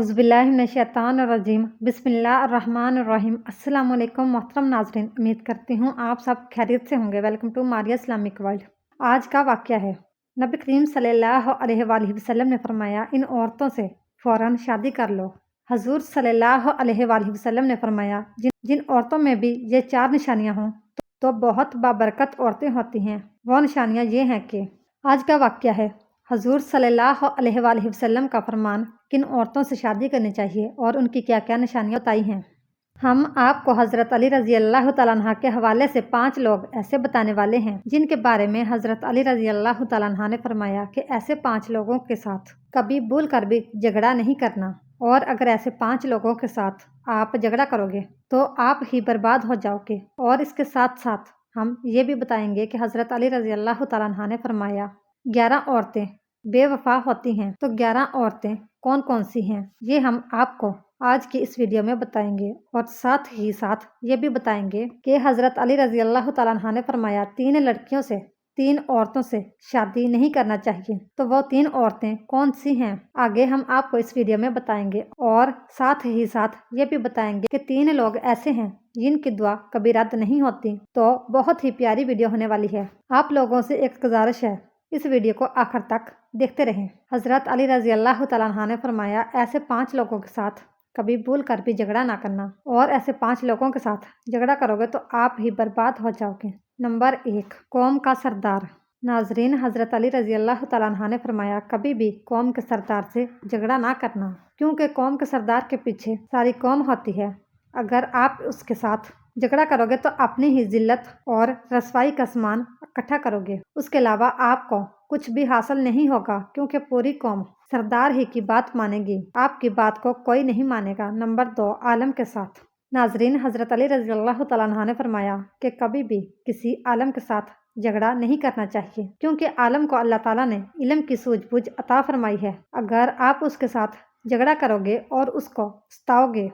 औज़ुबिल्लाहिमिनश्शैतानिर्रजीम बिस्मिल्लाहिर्रहमानिर्रहीम। अस्सलाम वालेकुम मोहतरम नाज़रीन, उम्मीद करती हूँ आप सब खैरियत से होंगे। Welcome to Maria Islamic World. आज का वाक़या है, नबी करीम सल्लल्लाहु अलैहि वसल्लम ने फरमाया, इन औरतों से फ़ौरन शादी कर लो। हजूर सल्लल्लाहु अलैहि वसल्लम ने फरमाया, जिन औरतों में भी ये 4 निशानियाँ हों तो बहुत बाबरकत औरतें होती हैं। वो निशानियाँ ये हैं कि आज का वाक़या है, हजूर सल्लल्लाहु अलैहि वसल्लम का फरमान किन औरतों से शादी करनी चाहिए और उनकी क्या क्या निशानियाँ बताई हैं। हम आपको हज़रत अली रज़ी अल्लाह तआला अन्हा के हवाले से 5 लोग ऐसे बताने वाले हैं जिनके बारे में हज़रत अली रज़ी अल्लाह तआला अन्हा ने फरमाया कि ऐसे 5 लोगों के साथ कभी भूल कर भी झगड़ा नहीं करना, और अगर ऐसे 5 लोगों के साथ आप झगड़ा करोगे तो आप ही बर्बाद हो जाओगे। और इसके साथ साथ हम ये भी बताएंगे कि हज़रत अली रज़ी अल्लाह तआला अन्हा ने फरमाया 11 औरतें बेवफा होती हैं, तो 11 औरतें कौन कौन सी हैं ये हम आपको आज की इस वीडियो में बताएंगे। और साथ ही साथ ये भी बताएंगे कि हज़रत अली रज़ी अल्लाह तआला अन्हा ने फरमाया 3 लड़कियों से 3 औरतों से शादी नहीं करना चाहिए, तो वो 3 औरतें कौन सी हैं आगे हम आपको इस वीडियो में बताएंगे। और साथ ही साथ ये भी बताएंगे कि 3 लोग ऐसे हैं जिनकी दुआ कभी रद्द नहीं होती। तो बहुत ही प्यारी वीडियो होने वाली है। आप लोगों से एक गुजारिश है, इस वीडियो को आखिर तक देखते रहें। हज़रत अली रज़ी अल्लाह तआला अन्हा ने फरमाया, ऐसे 5 लोगों के साथ कभी भूल कर भी झगड़ा ना करना, और ऐसे 5 लोगों के साथ झगड़ा करोगे तो आप ही बर्बाद हो जाओगे। नंबर 1, कौम का सरदार। नाजरीन, हज़रत अली रज़ी अल्लाह तआला अन्हा ने फरमाया, कभी भी कौम के सरदार से झगड़ा ना करना, क्योंकि कौम के सरदार के पीछे सारी कौम होती है। अगर आप उसके साथ झगड़ा करोगे तो अपनी ही जिल्लत और रसवाई का सामान इकट्ठा करोगे, उसके अलावा आपको कुछ भी हासिल नहीं होगा, क्योंकि पूरी कौम सरदार ही की बात मानेगी, आपकी बात को कोई नहीं मानेगा। नंबर 2, आलम के साथ। नाजरीन, हज़रत अली रज़ी अल्लाह तआला अन्हा ने फरमाया कि कभी भी किसी आलम के साथ झगड़ा नहीं करना चाहिए, क्योंकि आलम को अल्लाह ताला ने इल्म की सूझबूझ अता फरमाई है। अगर आप उसके साथ झगड़ा करोगे और उसको सताओगे,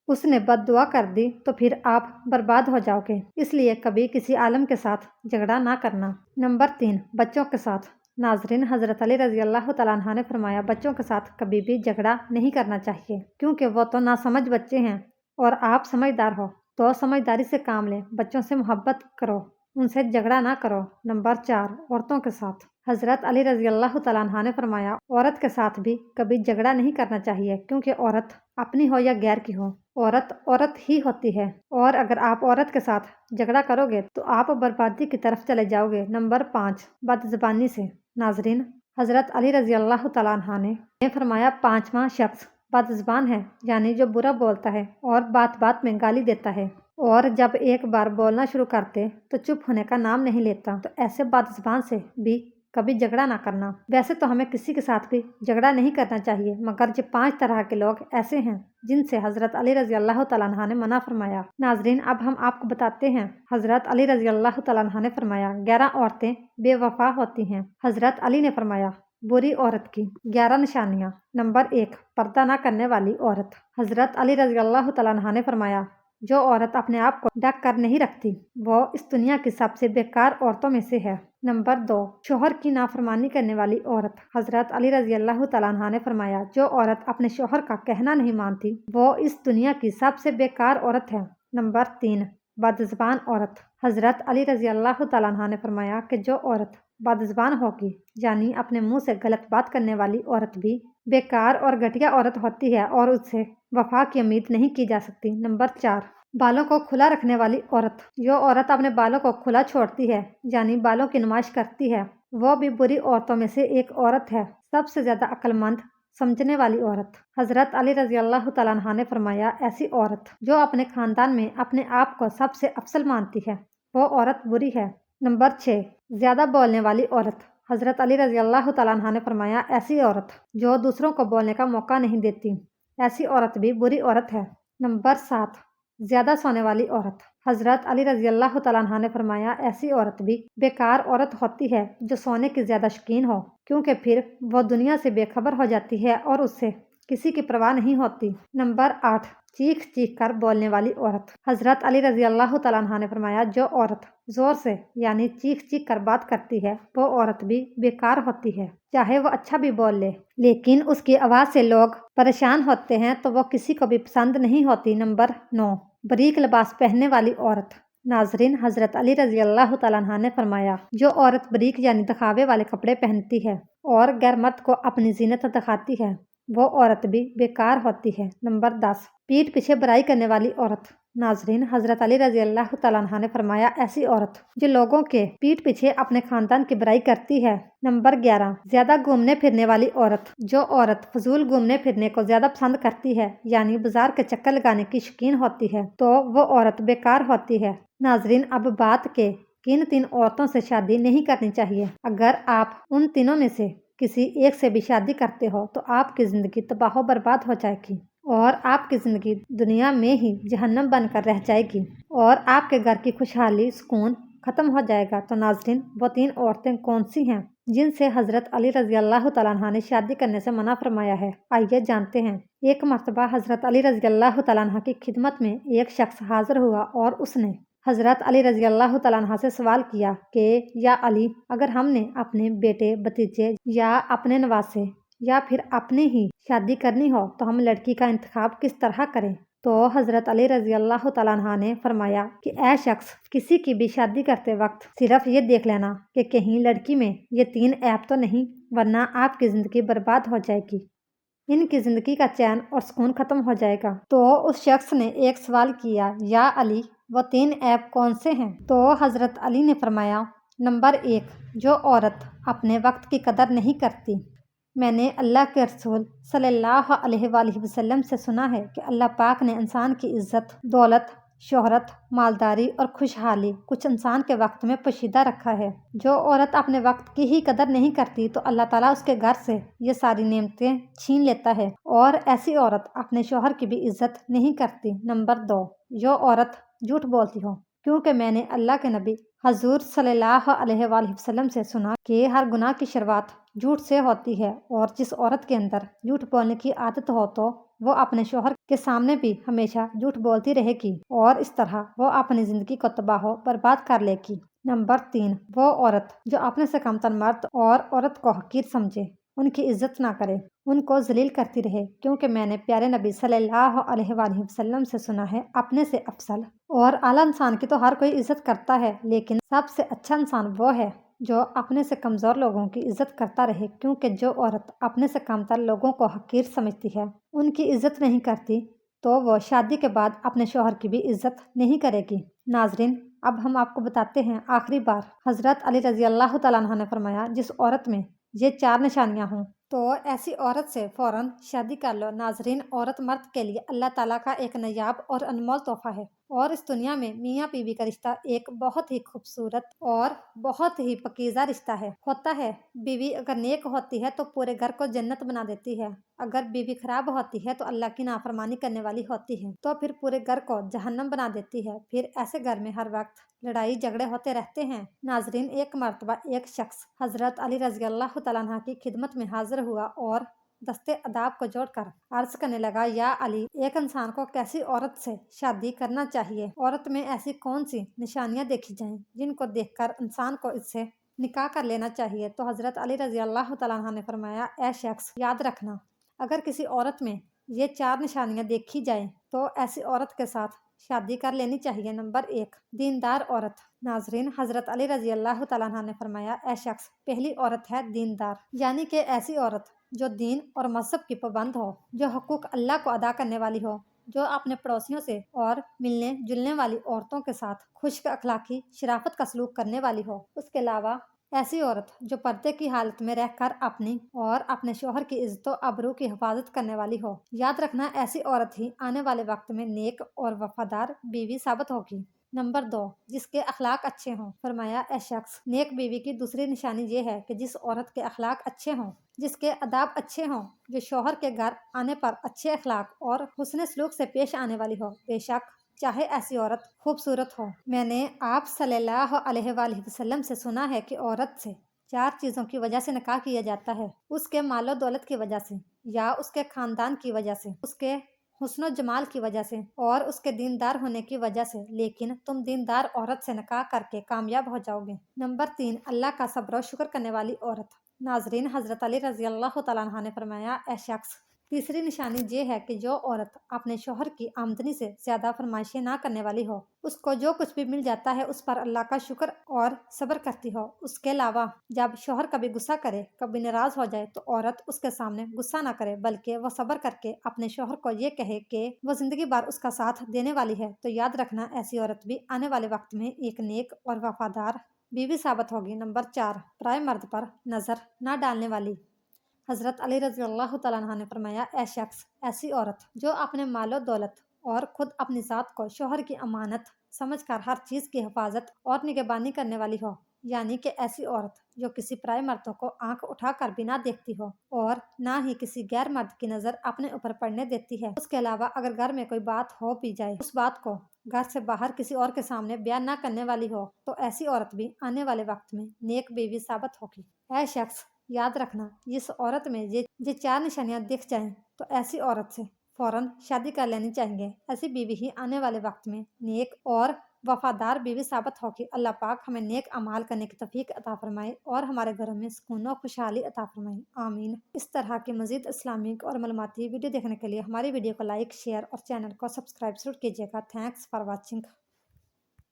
उसने बद्दुआ कर दी, तो फिर आप बर्बाद हो जाओगे। इसलिए कभी किसी आलम के साथ झगड़ा ना करना। नंबर 3, बच्चों के साथ। नाजरीन, हज़रत अली रज़ी अल्लाह तआला अन्हा ने फरमाया, बच्चों के साथ कभी भी झगड़ा नहीं करना चाहिए, क्योंकि वो तो नासमझ बच्चे हैं और आप समझदार हो, तो समझदारी से काम लें। बच्चों से मोहब्बत करो, उनसे झगड़ा ना करो। नंबर 4, औरतों के साथ। हज़रत अली रज़ी अल्लाह तआला अन्हा ने फरमाया, औरत के साथ भी कभी झगड़ा नहीं करना चाहिए, क्योंकि औरत अपनी हो या गैर की हो, औरत औरत ही होती है, और अगर आप औरत के साथ झगड़ा करोगे तो आप बर्बादी की तरफ चले जाओगे। नंबर 5, बदज़बानी से। नाजरीन, हज़रत अली रज़ी अल्लाह तआला अन्हा ने फरमाया, 5वां शख्स बदज़बान है, यानी जो बुरा बोलता है और बात बात में गाली देता है, और जब एक बार बोलना शुरू करते तो चुप होने का नाम नहीं लेता। तो ऐसे बदज़बान से भी कभी झगड़ा ना करना। वैसे तो हमें किसी के साथ भी झगड़ा नहीं करना चाहिए, मगर जो 5 तरह के लोग ऐसे हैं जिनसे हज़रत अली रज़ी अल्लाह तआला अन्हा ने मना फरमाया। नाजरीन, अब हम आपको बताते हैं, हज़रत अली रज़ी अल्लाह तआला अन्हा ने फरमाया 11 औरतें बेवफा होती हैं। हज़रत अली ने फरमाया, बुरी औरत की 11 निशानियाँ। नंबर 1, पर्दा ना करने वाली औरत। हज़रत अली रज़ी अल्लाह तआला अन्हा ने फरमाया, जो औरत अपने आप को ढक कर नहीं रखती वो इस दुनिया की सबसे बेकार औरतों में से है। नंबर 2, शोहर की नाफरमानी करने वाली औरत। हज़रत अली रज़ी अल्लाह तआला अन्हा ने फरमाया, जो औरत अपने शोहर का कहना नहीं मानती वो इस दुनिया की सबसे बेकार औरत है। नंबर 3, बदज़बान औरत। हज़रत अली रज़ी अल्लाह तआला अन्हा ने फरमाया कि जो औरत बदज़बान होगी, यानी अपने मुंह से गलत बात करने वाली औरत भी बेकार और घटिया औरत होती है, और उससे वफा की उम्मीद नहीं की जा सकती। नंबर 4, बालों को खुला रखने वाली औरत। जो औरत अपने बालों को खुला छोड़ती है, यानी बालों की नुमाइश करती है, वो भी बुरी औरतों में से एक औरत है। सबसे ज्यादा अक्लमंद समझने वाली औरत। हज़रत अली रज़ी अल्लाह तआला अन्हा ने फरमाया, ऐसी औरत जो अपने खानदान में अपने आप को सबसे अफसल मानती है, वो औरत बुरी है। नंबर 6, ज्यादा बोलने वाली औरत। हज़रत अली रज़ी अल्लाह तआला अन्हा ने फरमाया, ऐसी औरत जो दूसरों को बोलने का मौका नहीं देती, ऐसी औरत भी बुरी औरत है। नंबर 7, ज्यादा सोने वाली औरत। हज़रत अली रज़ी अल्लाह तआला अन्हा ने फरमाया, ऐसी औरत भी बेकार औरत होती है जो सोने की ज्यादा शौकीन हो, क्योंकि फिर वो दुनिया से बेखबर हो जाती है और उससे किसी की परवाह नहीं होती। नंबर 8, चीख चीख कर बोलने वाली औरत। हजरत अली रजी अल्लाह तआला अन्हा ने फरमाया, जो औरत जोर से यानी चीख चीख कर बात करती है वो औरत भी बेकार होती है, चाहे वो अच्छा भी बोल ले, लेकिन उसकी आवाज से लोग परेशान होते हैं तो वो किसी को भी पसंद नहीं होती। नंबर 9, बारीक लिबास पहनने वाली औरत। नाजरीन, हजरत अली रजी अल्लाह तआला अन्हा ने फरमाया, जो औरत बारीक यानी दिखावे वाले कपड़े पहनती है और गैर मर्द को अपनी जीनत दिखाती है वो औरत भी बेकार होती है। नंबर 10, पीठ पीछे बुराई करने वाली औरत। नाजरीन, हजरत अली रजी अल्लाह तआला अन्हा ने फरमाया, ऐसी औरत जो लोगों के पीठ पीछे अपने खानदान की बुराई करती है। नंबर 11, ज्यादा घूमने फिरने वाली औरत। जो औरत फजूल घूमने फिरने को ज्यादा पसंद करती है यानी बाजार के चक्कर लगाने की शौकीन होती है तो वो औरत बेकार होती है। नाजरीन, अब बात के किन 3 औरतों से शादी नहीं करनी चाहिए। अगर आप उन तीनों में से किसी एक से भी शादी करते हो तो आपकी जिंदगी तबाह बर्बाद हो जाएगी और आपकी जिंदगी दुनिया में ही जहन्नम बनकर रह जाएगी और आपके घर की खुशहाली सुकून खत्म हो जाएगा। तो नाजरीन, वो 3 औरतें कौन सी हैं जिनसे हजरत अली रजी अल्लाह तआला अन्हा ने शादी करने से मना फरमाया है? आइए जानते हैं। एक मर्तबा हजरत अली रजी अल्लाह तआला अन्हा की खिदमत में एक शख्स हाजिर हुआ और उसने हजरत अली रजी अल्लाह तआला अन्हा से सवाल किया कि या अली, अगर हमने अपने बेटे भतीजे या अपने नवासे या फिर अपने ही शादी करनी हो तो हम लड़की का इंतखाब किस तरह करें? तो हजरत अली रजी अल्लाह तआला अन्हा ने फरमाया कि ऐ शख्स, किसी की भी शादी करते वक्त सिर्फ ये देख लेना कि कहीं लड़की में ये 3 ऐप तो नहीं, वरना आपकी जिंदगी बर्बाद हो जाएगी, इनकी जिंदगी का चैन और सुकून खत्म हो जाएगा। तो उस शख्स ने एक सवाल किया, या अली, वो 3 ऐप कौन से हैं? तो हजरत अली ने फरमाया, नंबर 1, जो औरत अपने वक्त की कदर नहीं करती। मैंने अल्लाह के रसूल सल्लल्लाहु अलैहि वसल्लम से सुना है कि अल्लाह पाक ने इंसान की इज्जत, दौलत, शोहरत, मालदारी और खुशहाली कुछ इंसान के वक्त में पोशीदा रखा है। जो औरत अपने वक्त की ही कदर नहीं करती तो अल्लाह ताला उसके घर से ये सारी नेमतें छीन लेता है और ऐसी औरत अपने शोहर की भी इज्जत नहीं करती। नंबर 2, जो औरत झूठ बोलती हो, क्योंकि मैंने अल्लाह के नबी हजूर सल्लल्लाहु अलैहि वसल्लम से सुना कि हर गुनाह की शुरुआत झूठ से होती है और जिस औरत के अंदर झूठ बोलने की आदत हो तो वो अपने शोहर के सामने भी हमेशा झूठ बोलती रहेगी और इस तरह वो अपनी जिंदगी को तबाह बर्बाद कर लेगी। नंबर 3, वो औरत जो अपने से कमतर मर्द और औरत को हकीर समझे, उनकी इज्जत ना करे, उनको जलील करती रहे, क्योंकि मैंने प्यारे नबी सल्लल्लाहु अलैहि वसल्लम से सुना है, अपने से अफसल और आला इंसान की तो हर कोई इज्जत करता है, लेकिन सबसे अच्छा इंसान वो है जो अपने से कमज़ोर लोगों की इज्जत करता रहे, क्योंकि जो औरत अपने से कमतर लोगों को हकीर समझती है, उनकी इज्जत नहीं करती, तो वो शादी के बाद अपने शोहर की भी इज्जत नहीं करेगी। नाजरीन, अब हम आपको बताते हैं आखिरी बार हजरत अली रजी अल्लाह तआला अन्हा ने फरमाया, जिस औरत में ये 4 निशानियां हों तो ऐसी औरत से फौरन शादी कर लो। नाजरीन, औरत मर्द के लिए अल्लाह ताला का एक नायाब और अनमोल तोहफा है और इस दुनिया में मियाँ बीवी का रिश्ता एक बहुत ही खूबसूरत और बहुत ही पकीज़ा रिश्ता होता है। बीवी अगर नेक होती है तो पूरे घर को जन्नत बना देती है, अगर बीवी खराब होती है तो अल्लाह की नाफरमानी करने वाली होती है तो फिर पूरे घर को जहन्नम बना देती है। फिर ऐसे घर में हर वक्त लड़ाई झगड़े होते रहते हैं। नाजरीन, एक मर्तबा एक शख्स हजरत अली रजी अल्लाह तआला अन्हा की खिदमत में हाजिर हुआ और दस्ते अदाब को जोड़कर अर्ज करने लगा, या अली, एक इंसान को कैसी औरत से शादी करना चाहिए? औरत में ऐसी कौन सी निशानियां देखी जाएं जिनको देखकर इंसान को इससे निकाह कर लेना चाहिए? तो हजरत अली रजी अल्लाह तआला अन्हा ने फरमाया, ऐ शख्स, याद रखना, अगर किसी औरत में ये 4 निशानियां देखी जाए तो ऐसी औरत के साथ शादी कर लेनी चाहिए। नंबर 1, दीनदार औरत। नाजरीन, हजरत अली रजी अल्लाह तआला अन्हा ने फरमाया, ऐ शख्स, पहली औरत है दीनदार, यानी कि ऐसी औरत जो दीन और मजहब की पाबंद हो, जो हुकूक अल्लाह को अदा करने वाली हो, जो अपने पड़ोसियों से और मिलने जुलने वाली औरतों के साथ खुश्क अखलाकी शराफत का सलूक करने वाली हो। उसके अलावा ऐसी औरत जो पर्दे की हालत में रहकर अपनी और अपने शोहर की इज्जत और आबरू की हिफाजत करने वाली हो। याद रखना, ऐसी औरत ही आने वाले वक्त में नेक और वफादार बीवी साबित होगी। नंबर 2, जिसके अखलाक अच्छे हों। फरमाया, ऐ शख्स, नेक बीवी की दूसरी निशानी ये है कि जिस औरत के अखलाक अच्छे हों, जिसके अदाब अच्छे हों, जो शोहर के घर आने पर अच्छे अखलाक और हुस्न सलूक से पेश आने वाली हो, बेशक चाहे ऐसी औरत खूबसूरत हो। मैंने आप सल्लल्लाहु अलैहि वसल्लम से सुना है कि औरत से 4 चीज़ों की वजह से निकाह किया जाता है, उसके मालो दौलत की वजह से या उसके खानदान की वजह से, उसके हुस्न जमाल की वजह से और उसके दीनदार होने की वजह से। लेकिन तुम दीनदार औरत से निकाह करके कामयाब हो जाओगे। नंबर 3, अल्लाह का सब्र और शुक्र करने वाली औरत। नाजरीन, हजरत अली रजी अल्लाह तआला अन्हा ने फरमाया, ए शख्स, तीसरी निशानी ये है कि जो औरत अपने शोहर की आमदनी से ज्यादा फरमाइशें ना करने वाली हो, उसको जो कुछ भी मिल जाता है उस पर अल्लाह का शुक्र और सब्र करती हो। उसके अलावा जब शोहर कभी गुस्सा करे, कभी नाराज हो जाए, तो औरत उसके सामने गुस्सा ना करे, बल्कि वो सब्र करके अपने शोहर को ये कहे कि वो जिंदगी भर उसका साथ देने वाली है। तो याद रखना, ऐसी औरत भी आने वाले वक्त में एक नेक और वफादार बीवी साबित होगी। नंबर 4, पराये मर्द पर नजर न डालने वाली। हजरत अली रजी अल्लाह तआला अन्हा ने फरमाया, ऐ शख्स, ऐसी औरत जो अपने मालो दौलत और खुद अपनी जात को शोहर की अमानत समझकर हर चीज की हिफाजत और निगहबानी करने वाली हो, यानी कि ऐसी औरत जो किसी पराये मर्दों को आंख उठाकर भी ना देखती हो और ना ही किसी गैर मर्द की नजर अपने ऊपर पड़ने देती है। उसके अलावा अगर घर में कोई बात हो भी जाए, उस बात को घर से बाहर किसी और के सामने बयान ना करने वाली हो, तो ऐसी औरत भी आने वाले वक्त में नेक बीवी साबित होगी। ऐ शख्स, याद रखना, जिस औरत में ये 4 निशानियां दिख जाएं, तो ऐसी औरत से फौरन शादी कर लेनी चाहिए। ऐसी बीवी ही आने वाले वक्त में नेक और वफादार बीवी साबित होगी। अल्लाह पाक हमें नेक अमाल करने की तौफीक अता फरमाए और हमारे घरों में सुकून और खुशहाली अता फरमाए, आमीन। इस तरह की मजीद इस्लामिक और मालूमाती वीडियो देखने के लिए हमारी वीडियो को लाइक, शेयर और चैनल को सब्सक्राइब जरूर कीजिएगा। Thanks for watching.